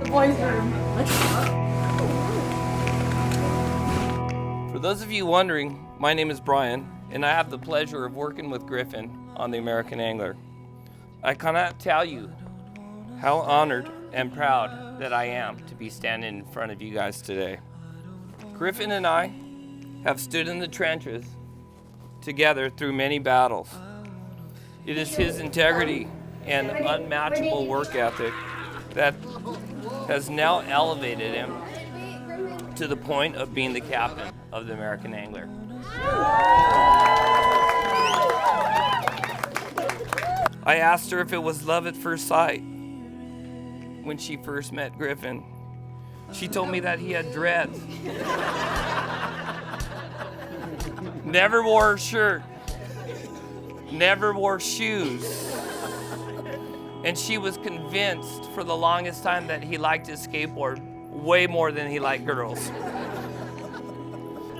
boys' room. For those of you wondering, my name is Brian, and I have the pleasure of working with Griffin on the American Angler. I cannot tell you how honored and proud that I am to be standing in front of you guys today. Griffin and I have stood in the trenches together through many battles. It is his integrity and unmatchable work ethic that has now elevated him to the point of being the captain of the American Angler. I asked her if it was love at first sight when she first met Griffin. She told me that he had dreads, never wore a shirt, never wore shoes, and she was convinced for the longest time that he liked his skateboard way more than he liked girls.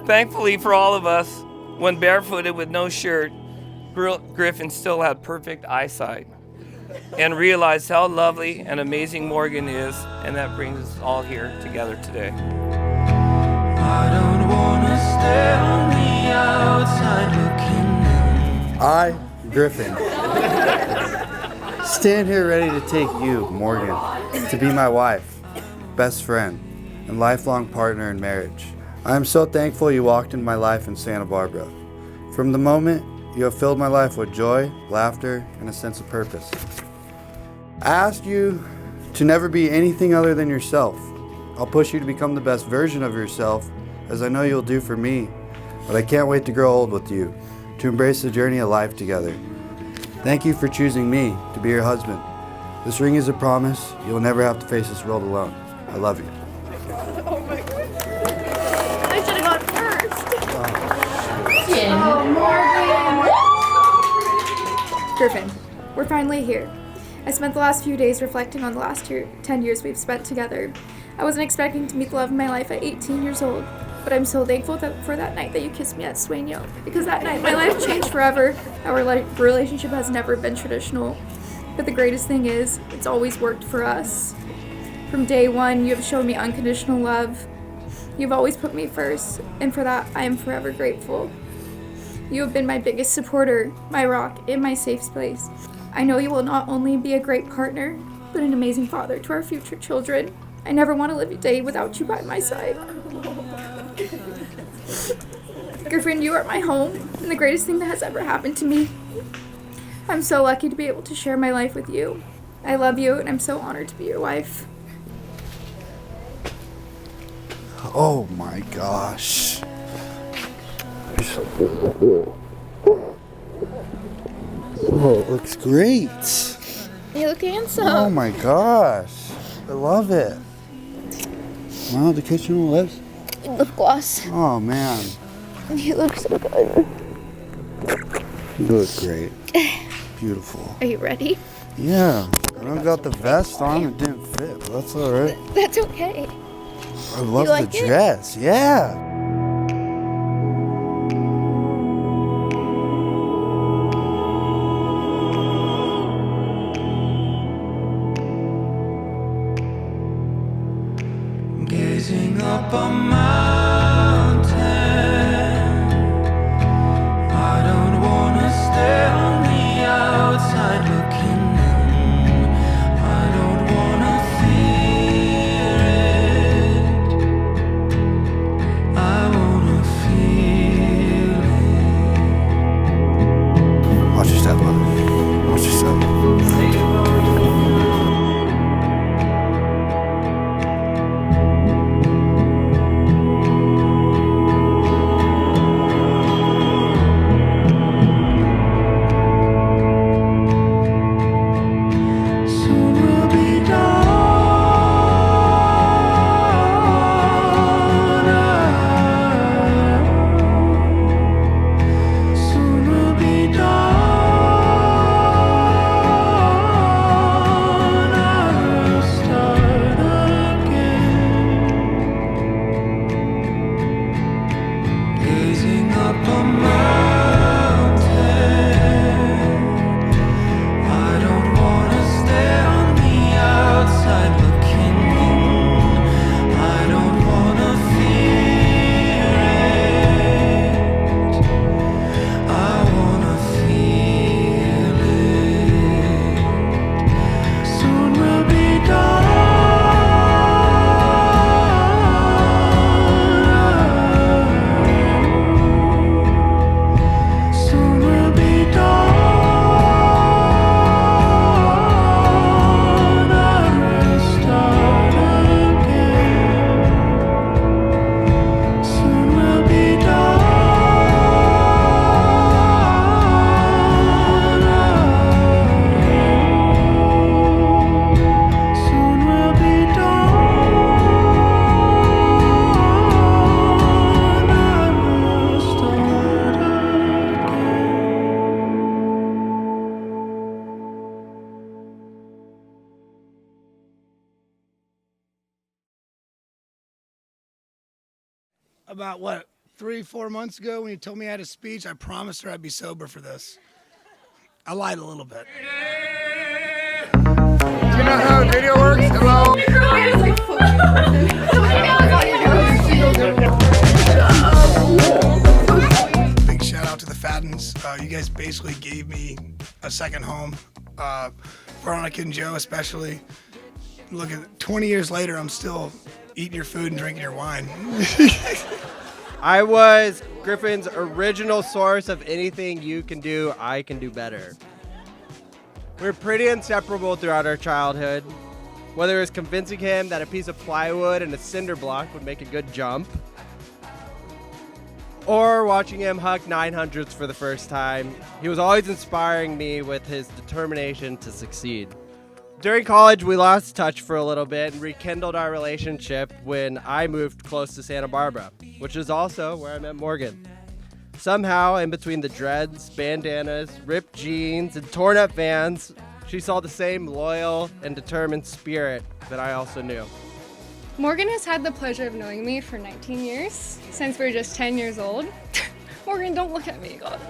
Thankfully for all of us, when barefooted with no shirt, Griffin still had perfect eyesight and realized how lovely and amazing Morgan is, and that brings us all here together today. I don't wanna stay on the outside looking in. I, Griffin, stand here ready to take you, Morgan, to be my wife, best friend, and lifelong partner in marriage. I am so thankful you walked into my life in Santa Barbara. From the moment, you have filled my life with joy, laughter, and a sense of purpose. I ask you to never be anything other than yourself. I'll push you to become the best version of yourself, as I know you'll do for me, but I can't wait to grow old with you, to embrace the journey of life together. Thank you for choosing me to be your husband. This ring is a promise you'll never have to face this world alone. I love you. Oh my goodness. I should have gone first. Griffin, we're finally here. I spent the last few days reflecting on the last 10 years we've spent together. I wasn't expecting to meet the love of my life at 18 years old, but I'm so thankful for that night that you kissed me at Sueño, because that night my life changed forever. Our relationship has never been traditional, but the greatest thing is, it's always worked for us. From day one, you have shown me unconditional love. You've always put me first, and for that, I am forever grateful. You have been my biggest supporter, my rock, and my safe space. I know you will not only be a great partner, but an amazing father to our future children. I never want to live a day without you by my side. Griffin, you are my home, and the greatest thing that has ever happened to me. I'm so lucky to be able to share my life with you. I love you, and I'm so honored to be your wife. Oh my gosh. Oh, it looks great. You look handsome. Oh my gosh. I love it. Wow, the kitchen lips. Lip gloss. Oh man. You look so good. You look great. Beautiful. Are you ready? Yeah. I don't got the vest on. It didn't fit, but that's alright. That's okay. I love You like the it? dress. Yeah. Gazing up a mountain, I don't wanna stay on the outside looking in. I don't wanna fear it, I wanna feel it. Watch your step, brother. Watch your step. about, 3-4 months ago when you told me I had a speech, I promised her I'd be sober for this. I lied a little bit. Do you know how a video works? Hello? Big shout out to the Faddens. You guys basically gave me a second home. Veronica and Joe especially. Look at 20 years later, I'm still eating your food and drinking your wine. I was Griffin's original source of anything you can do, I can do better. We were pretty inseparable throughout our childhood. Whether it was convincing him that a piece of plywood and a cinder block would make a good jump, or watching him hug 900s for the first time, he was always inspiring me with his determination to succeed. During college, we lost touch for a little bit and rekindled our relationship when I moved close to Santa Barbara, which is also where I met Morgan. Somehow, in between the dreads, bandanas, ripped jeans, and torn up Vans, she saw the same loyal and determined spirit that I also knew. Morgan has had the pleasure of knowing me for 19 years, since we were just 10 years old. Morgan, don't look at me, God.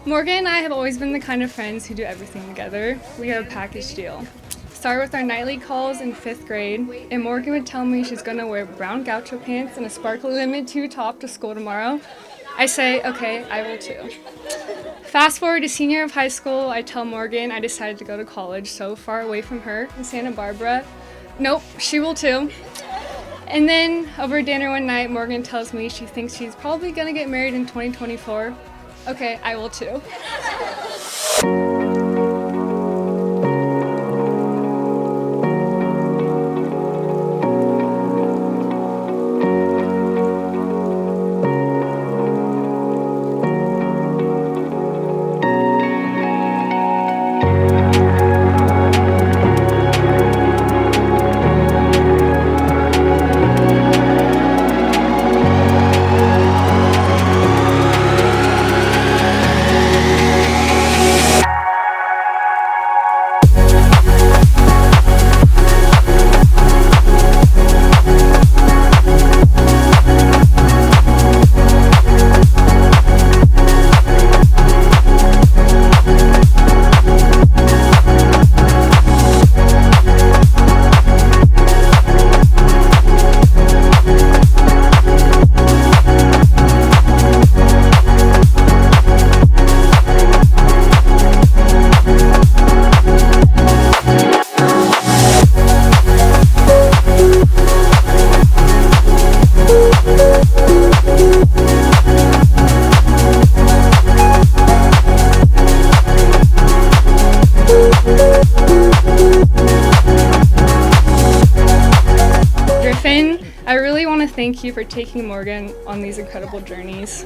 Morgan and I have always been the kind of friends who do everything together. We have a package deal. Started with our nightly calls in 5th grade, and Morgan would tell me she's gonna wear brown gaucho pants and a sparkly lemon 2 top to school tomorrow. I say, okay, I will too. Fast forward to senior of high school, I tell Morgan I decided to go to college so far away from her in Santa Barbara. Nope, she will too. And then over dinner one night, Morgan tells me she thinks she's probably gonna get married in 2024. Okay, I will too. Griffin, I really want to thank you for taking Morgan on these incredible journeys.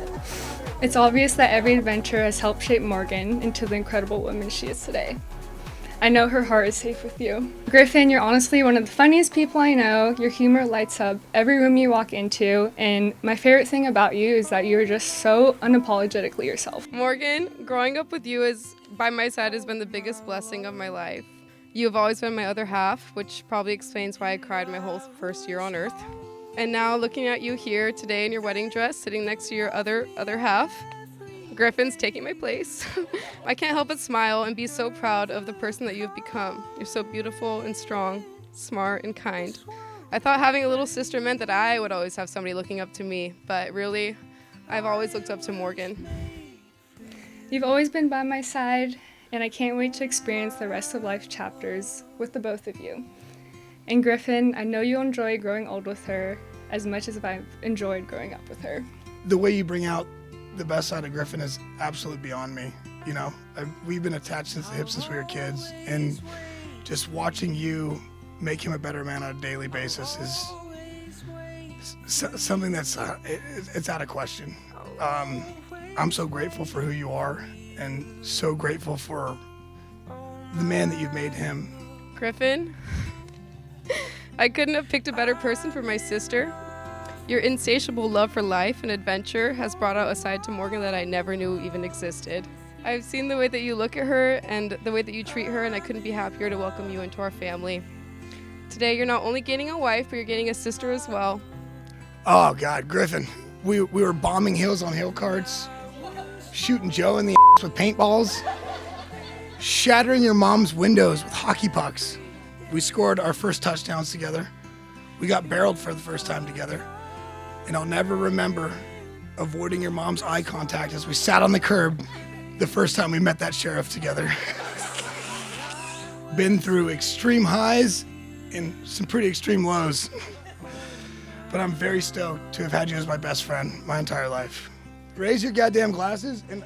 It's obvious that every adventure has helped shape Morgan into the incredible woman she is today. I know her heart is safe with you. Griffin, you're honestly one of the funniest people I know. Your humor lights up every room you walk into, and my favorite thing about you is that you're just so unapologetically yourself. Morgan, growing up with you by my side has been the biggest blessing of my life. You have always been my other half, which probably explains why I cried my whole first year on earth. And now looking at you here today in your wedding dress, sitting next to your other half, Griffin's taking my place. I can't help but smile and be so proud of the person that you have become. You're so beautiful and strong, smart and kind. I thought having a little sister meant that I would always have somebody looking up to me, but really, I've always looked up to Morgan. You've always been by my side, and I can't wait to experience the rest of life's chapters with the both of you. And Griffin, I know you'll enjoy growing old with her as much as I've enjoyed growing up with her. The way you bring out the best side of Griffin is absolutely beyond me. You know, we've been attached since the hip since we were kids, and just watching you make him a better man on a daily basis is something that's it's out of question. I'm so grateful for who you are, and so grateful for the man that you've made him. Griffin, I couldn't have picked a better person for my sister. Your insatiable love for life and adventure has brought out a side to Morgan that I never knew even existed. I've seen the way that you look at her and the way that you treat her, and I couldn't be happier to welcome you into our family. Today, you're not only gaining a wife, but you're gaining a sister as well. Oh God, Griffin. We were bombing hills on hill carts, shooting Joe in the ass with paintballs, shattering your mom's windows with hockey pucks. We scored our first touchdowns together. We got barreled for the first time together. And I'll never remember avoiding your mom's eye contact as we sat on the curb the first time we met that sheriff together. Been through extreme highs and some pretty extreme lows. But I'm very stoked to have had you as my best friend my entire life. Raise your goddamn glasses, and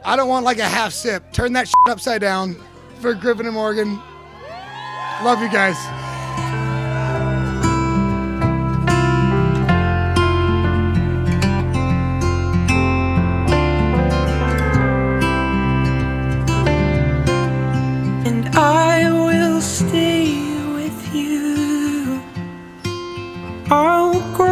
I don't want like a half sip. Turn that shit upside down for Griffin and Morgan. Love you guys. And I will stay with you. I'll grow